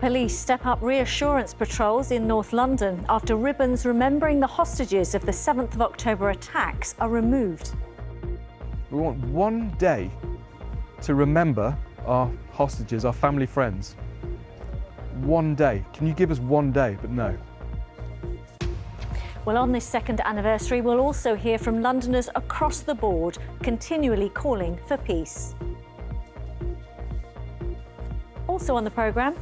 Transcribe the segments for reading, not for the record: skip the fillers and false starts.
Police step up reassurance patrols in North London after ribbons remembering the hostages of the 7th of October attacks are removed. We want one day to remember our hostages, our family friends. One day. Can you give us one day? But no. Well, on this second anniversary, we'll also hear from Londoners across the board, continually calling for peace. Also on the programme,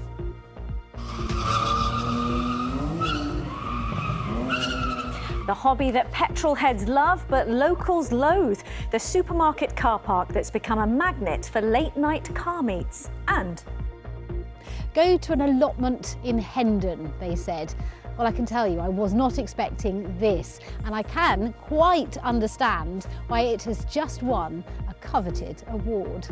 the hobby that petrol heads love but locals loathe, the supermarket car park that's become a magnet for late-night car meets. And go to an allotment in Hendon, they said. Well, I can tell you, I was not expecting this, and I can quite understand why it has just won a coveted award.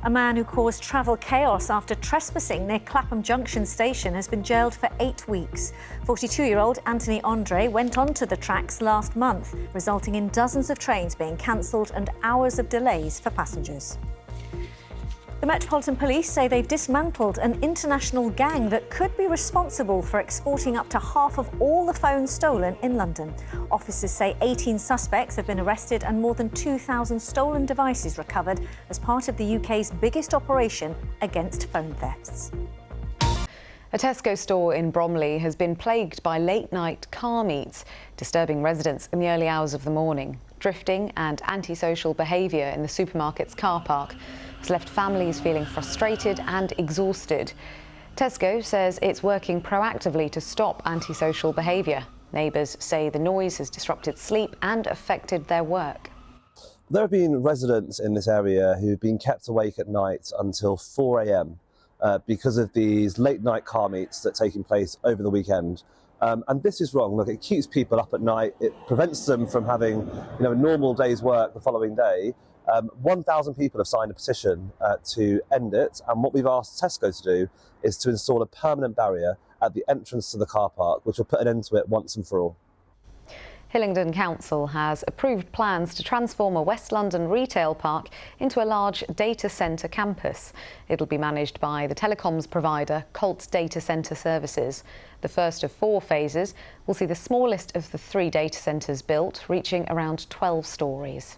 A man who caused travel chaos after trespassing near Clapham Junction station has been jailed for 8 weeks. 42-year-old Anthony Andre went onto the tracks last month, resulting in dozens of trains being cancelled and hours of delays for passengers. The Metropolitan Police say they've dismantled an international gang that could be responsible for exporting up to half of all the phones stolen in London. Officers say 18 suspects have been arrested and more than 2,000 stolen devices recovered as part of the UK's biggest operation against phone thefts. A Tesco store in Bromley has been plagued by late-night car meets, disturbing residents in the early hours of the morning. Drifting and antisocial behaviour in the supermarket's car park has left families feeling frustrated and exhausted. Tesco says it's working proactively to stop antisocial behaviour. Neighbours say the noise has disrupted sleep and affected their work. There have been residents in this area who've been kept awake at night until 4 a.m. Because of these late night car meets that are taking place over the weekend. And this is wrong. Look, it keeps people up at night. It prevents them from having, a normal day's work the following day. 1,000 people have signed a petition to end it. And what we've asked Tesco to do is to install a permanent barrier at the entrance to the car park, which will put an end to it once and for all. Hillingdon Council has approved plans to transform a West London retail park into a large data centre campus. It'll be managed by the telecoms provider Colt Data Centre Services. The first of 4 phases will see the smallest of the 3 data centres built, reaching around 12 storeys.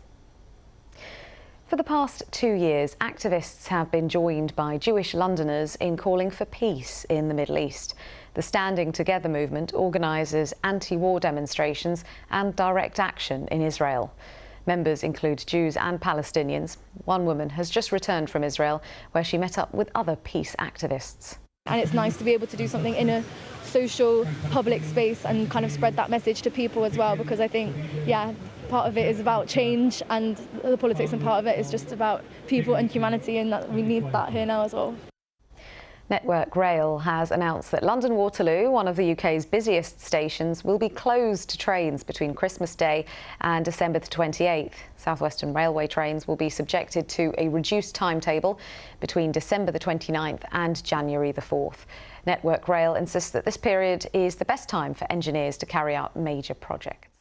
For the past 2 years, activists have been joined by Jewish Londoners in calling for peace in the Middle East. The Standing Together movement organises anti-war demonstrations and direct action in Israel. Members include Jews and Palestinians. One woman has just returned from Israel, where she met up with other peace activists. And it's nice to be able to do something in a social, public space and kind of spread that message to people as well, because I think, part of it is about change and the politics, and part of it is just about people and humanity, and that we need that here now as well. Network Rail has announced that London Waterloo, one of the UK's busiest stations, will be closed to trains between Christmas Day and December the 28th. South Western Railway trains will be subjected to a reduced timetable between December the 29th and January the 4th. Network Rail insists that this period is the best time for engineers to carry out major projects.